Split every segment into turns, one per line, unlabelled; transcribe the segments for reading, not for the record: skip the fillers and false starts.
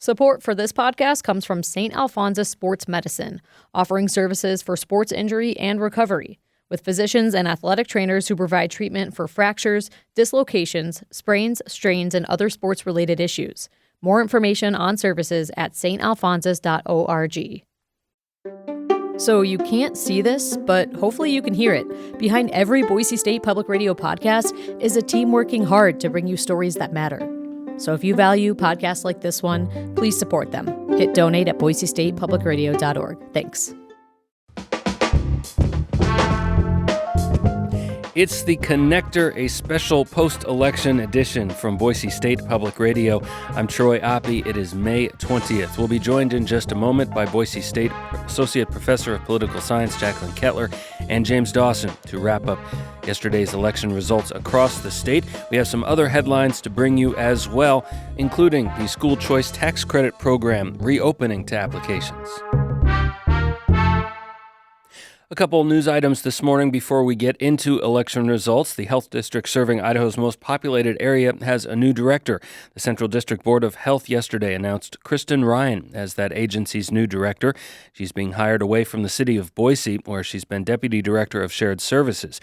Support for this podcast comes from St. Alphonsus Sports Medicine, offering services for sports injury and recovery, with physicians and athletic trainers who provide treatment for fractures, dislocations, sprains, strains, and other sports-related issues. More information on services at stalphonsus.org. So you can't see this, but hopefully you can hear it. Behind every Boise State Public Radio podcast is a team working hard to bring you stories that matter. So if you value podcasts like this one, please support them. Hit donate at boisestatepublicradio.org. Thanks.
It's The Connector, a special post-election edition from Boise State Public Radio. I'm Troy Oppie. It is May 20th. We'll be joined in just a moment by Boise State Associate Professor of Political Science Jaclyn Kettler and James Dawson to wrap up yesterday's election results across the state. We have some other headlines to bring you as well, including the school choice tax credit program reopening to applications. A couple news items this morning before we get into election results. The health district serving Idaho's most populated area has a new director. The Central District Board of Health yesterday announced Kristen Ryan as that agency's new director. She's being hired away from the city of Boise, where she's been deputy director of shared services.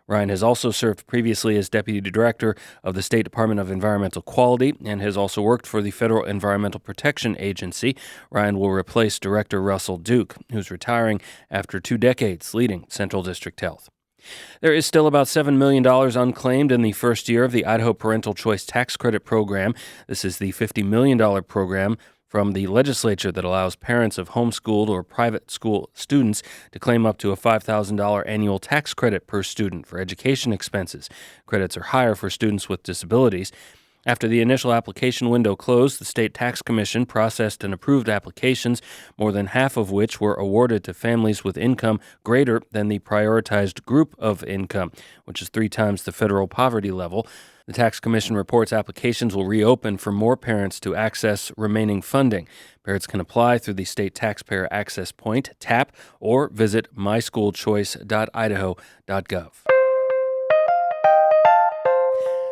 Ryan has also served previously as Deputy Director of the State Department of Environmental Quality and has also worked for the Federal Environmental Protection Agency. Ryan will replace Director Russell Duke, who's retiring after 2 decades leading Central District Health. There is still about $7 million unclaimed in the first year of the Idaho Parental Choice Tax Credit Program. This is the $50 million program from the legislature that allows parents of homeschooled or private school students to claim up to a $5,000 annual tax credit per student for education expenses. Credits are higher for students with disabilities. After the initial application window closed, the State Tax Commission processed and approved applications, more than half of which were awarded to families with income greater than the prioritized group of income, which is 3 times the federal poverty level. The Tax Commission reports applications will reopen for more parents to access remaining funding. Parents can apply through the State Taxpayer Access Point, TAP, or visit myschoolchoice.idaho.gov.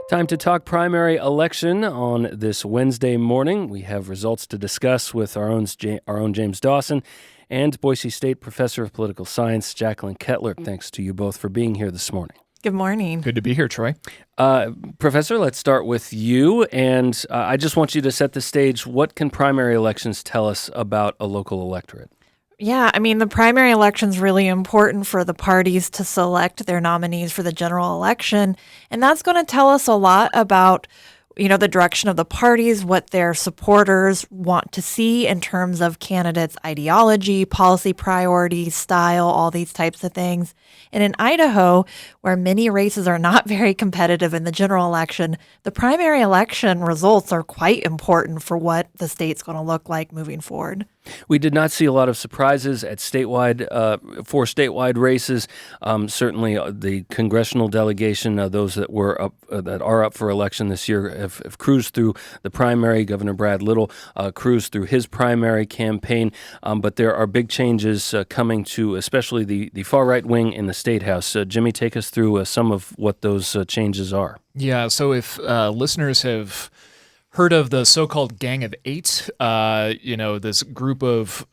Time to talk primary election on this Wednesday morning. We have results to discuss with our own James Dawson and Boise State Professor of Political Science Jaclyn Kettler. Thanks to you both for being here this morning.
Good morning.
Good to be here, Troy.
Professor, let's start with you. And I just want you to set the stage. What can primary elections tell us about a local electorate?
Yeah, I mean, the primary election's really important for the parties to select their nominees for the general election. And that's going to tell us a lot about, the direction of the parties, what their supporters want to see in terms of candidates' ideology, policy priorities, style, all these types of things. And in Idaho, where many races are not very competitive in the general election, the primary election results are quite important for what the state's going to look like moving forward.
We did not see a lot of surprises at for statewide races. Certainly, the congressional delegation, those that are up for election this year, have cruised through the primary. Governor Brad Little cruised through his primary campaign, but there are big changes coming to, especially the far right wing in the State House. Jimmy, take us through some of what those changes are.
Yeah, so if listeners have heard of the so-called Gang of Eight, this group of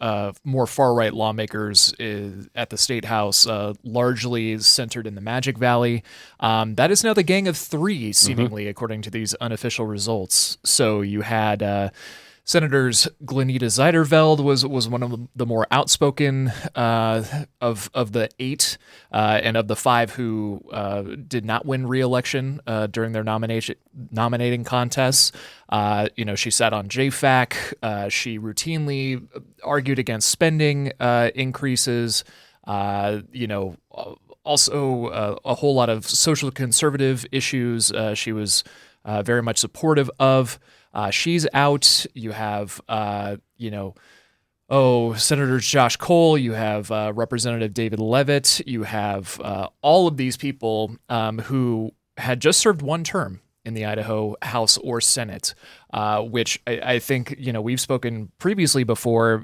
more far-right lawmakers at the State House, largely centered in the Magic Valley. That is now the Gang of Three, seemingly, according to these unofficial results. So you had Senators Glenita Zeiderveld was one of the more outspoken of the 8, and of the 5 who did not win re-election during their nominating contests. She sat on JFAC. She routinely argued against spending increases. Also a whole lot of social conservative issues she was very much supportive of. She's out. You have, Senator Josh Cole. You have Representative David Leavitt. You have all of these people who had just served 1 term in the Idaho House or Senate, which I think, we've spoken previously before,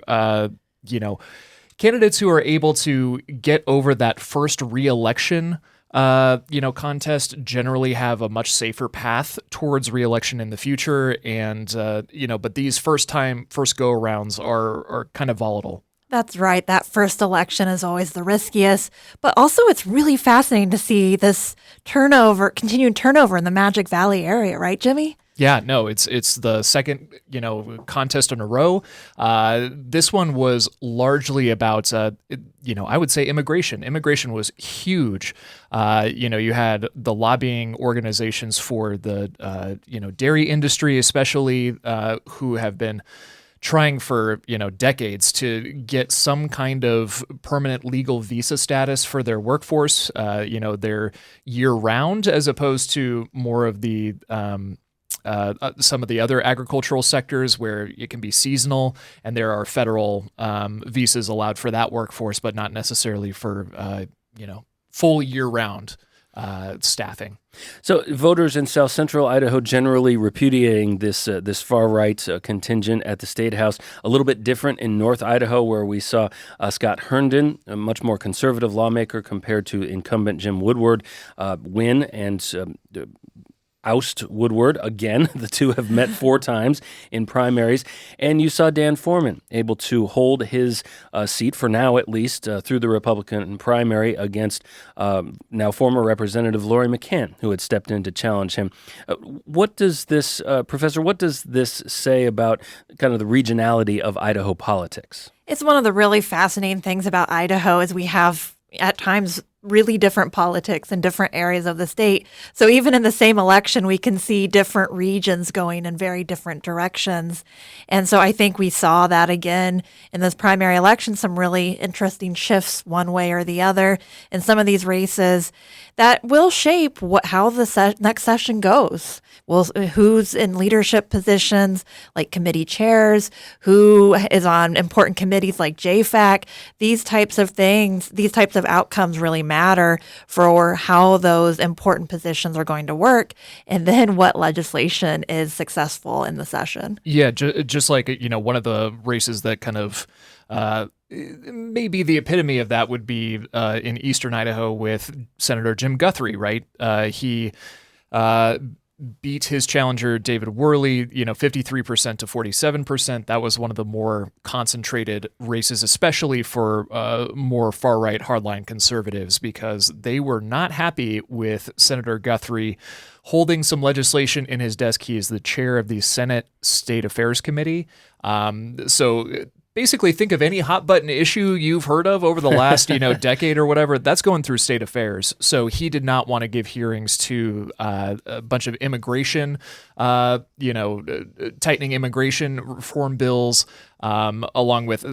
candidates who are able to get over that first re-election contest generally have a much safer path towards re-election in the future. And, but these first go-arounds are kind of volatile.
That's right. That first election is always the riskiest. But also, it's really fascinating to see this continued turnover in the Magic Valley area, right, Jimmy?
Yeah, no, it's the second, contest in a row. This one was largely about, I would say immigration. Immigration was huge. You had the lobbying organizations for the, dairy industry, especially, who have been trying for decades to get some kind of permanent legal visa status for their workforce. They're year round as opposed to more of the some of the other agricultural sectors where it can be seasonal, and there are federal visas allowed for that workforce, but not necessarily for full year round staffing.
So voters in South Central Idaho generally repudiating this far right contingent at the State House. A little bit different in North Idaho, where we saw Scott Herndon, a much more conservative lawmaker compared to incumbent Jim Woodward, win and oust Woodward again. The two have met 4 times in primaries. And you saw Dan Foreman able to hold his seat, for now at least, through the Republican primary against now former Representative Lori McCann, who had stepped in to challenge him. What does this, Professor, what does this say about kind of the regionality of Idaho politics?
It's one of the really fascinating things about Idaho is we have, at times, really different politics in different areas of the state. So even in the same election, we can see different regions going in very different directions. And so I think we saw that again in this primary election, some really interesting shifts one way or the other in some of these races that will shape how the next session goes. Who's in leadership positions like committee chairs, who is on important committees like JFAC. These types of things, these types of outcomes really matter for how those important positions are going to work, and then what legislation is successful in the session.
Yeah, just like, one of the races that kind of maybe the epitome of that would be in eastern Idaho with Senator Jim Guthrie, right? He beat his challenger, David Worley, 53% to 47%. That was one of the more concentrated races, especially for more far-right hardline conservatives, because they were not happy with Senator Guthrie holding some legislation in his desk. He is the chair of the Senate State Affairs Committee. So basically, think of any hot button issue you've heard of over the last, decade or whatever, that's going through state affairs. So he did not want to give hearings to a bunch of immigration, tightening immigration reform bills, along with,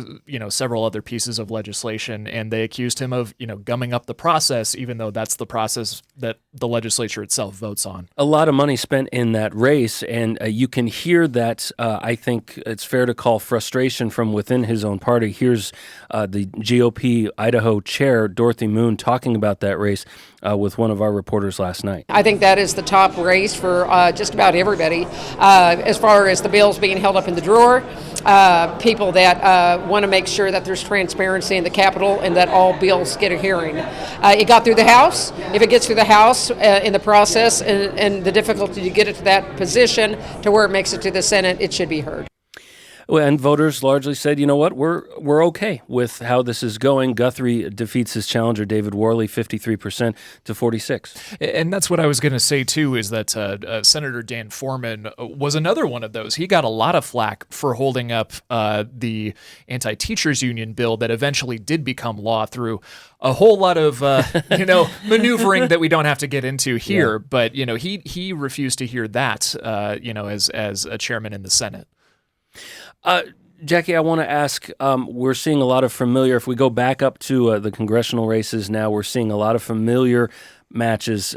several other pieces of legislation. And they accused him of, gumming up the process, even though that's the process that the legislature itself votes on. A
lot of money spent in that race, and you can hear that, I think it's fair to call frustration from within his own party. Here's the GOP Idaho chair, Dorothy Moon, talking about that race with one of our reporters last night.
I think that is the top race for just about everybody, as far as the bills being held up in the drawer, people that want to make sure that there's transparency in the Capitol and that all bills get a hearing. It got through the House. If it gets through the House in the process and the difficulty to get it to that position to where it makes it to the Senate, it should be heard.
And voters largely said, you know what, we're okay with how this is going. Guthrie defeats his challenger, David Worley, 53% to 46%.
And that's what I was going to say, too, is that Senator Dan Foreman was another one of those. He got a lot of flack for holding up the anti-teachers union bill that eventually did become law through a whole lot of, maneuvering that we don't have to get into here. Yeah. But, he refused to hear that, as a chairman in the Senate.
Jackie, I want to ask, we're seeing a lot of familiar, if we go back up to the congressional races now, we're seeing a lot of familiar matches,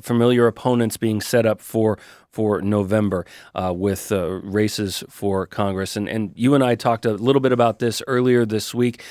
familiar opponents being set up for November with races for Congress. And you and I talked a little bit about this earlier this week.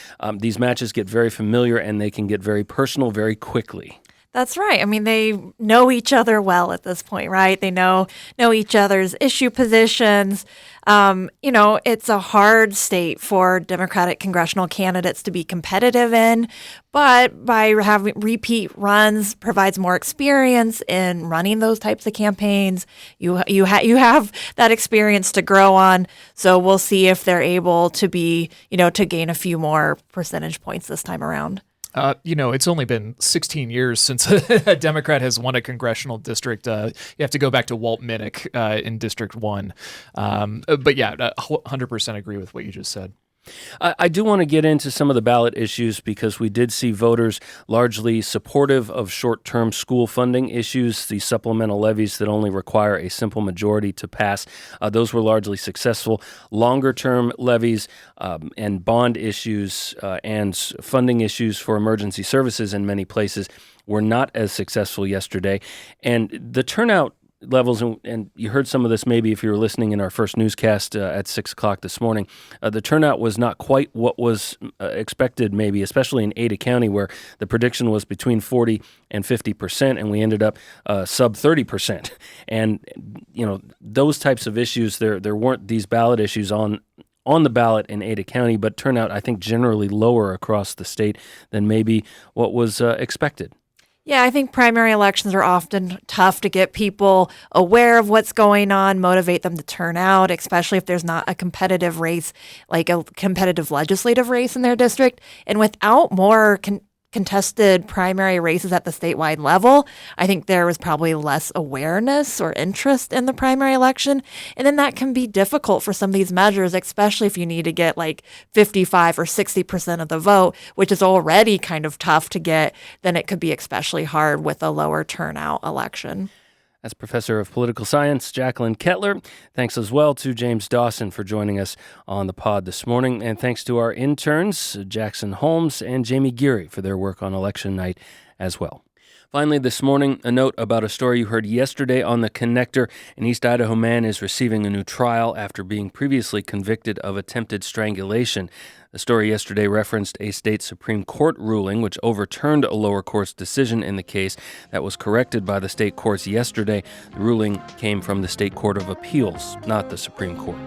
These matches get very familiar and they can get very personal very quickly.
That's right. I mean, they know each other well at this point, right? They know each other's issue positions. It's a hard state for Democratic congressional candidates to be competitive in, but by having repeat runs provides more experience in running those types of campaigns. You have that experience to grow on. So we'll see if they're able to to gain a few more percentage points this time around.
It's only been 16 years since a Democrat has won a congressional district. You have to go back to Walt Minnick in District 1. But yeah, 100% agree with what you just said.
I do want to get into some of the ballot issues because we did see voters largely supportive of short-term school funding issues, the supplemental levies that only require a simple majority to pass. Those were largely successful. Longer-term levies and bond issues and funding issues for emergency services in many places were not as successful yesterday. And the turnout levels, and you heard some of this maybe if you were listening in our first newscast at 6 o'clock this morning, the turnout was not quite what was expected maybe, especially in Ada County where the prediction was between 40 and 50%, and we ended up sub 30%. And, those types of issues, there weren't these ballot issues on the ballot in Ada County, but turnout, I think, generally lower across the state than maybe what was expected.
Yeah, I think primary elections are often tough to get people aware of what's going on, motivate them to turn out, especially if there's not a competitive race, like a competitive legislative race in their district. And without more contested primary races at the statewide level, I think there was probably less awareness or interest in the primary election. And then that can be difficult for some of these measures, especially if you need to get like 55 or 60% of the vote, which is already kind of tough to get. Then it could be especially hard with a lower turnout election.
That's Professor of Political Science, Jaclyn Kettler. Thanks as well to James Dawson for joining us on the pod this morning. And thanks to our interns, Jackson Holmes and Jamie Geary, for their work on election night as well. Finally, this morning, a note about a story you heard yesterday on The Connector. An East Idaho man is receiving a new trial after being previously convicted of attempted strangulation. The story yesterday referenced a state Supreme Court ruling which overturned a lower court's decision in the case that was corrected by the state courts yesterday. The ruling came from the State Court of Appeals, not the Supreme Court.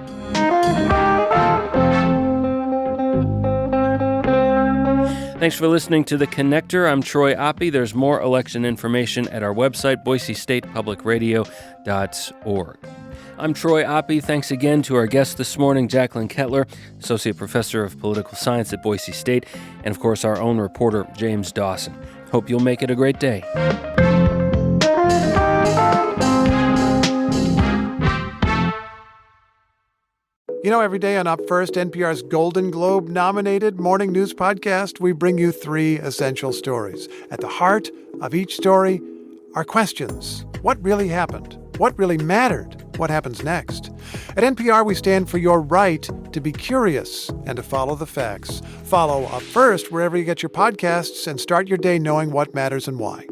Thanks for listening to The Connector. I'm Troy Oppie. There's more election information at our website, boisestatepublicradio.org. I'm Troy Oppie. Thanks again to our guest this morning, Jaclyn Kettler, Associate Professor of Political Science at Boise State, and of course our own reporter, James Dawson. Hope you'll make it a great day.
Every day on Up First, NPR's Golden Globe-nominated morning news podcast, we bring you 3 essential stories. At the heart of each story are questions. What really happened? What really mattered? What happens next? At NPR, we stand for your right to be curious and to follow the facts. Follow Up First wherever you get your podcasts and start your day knowing what matters and why.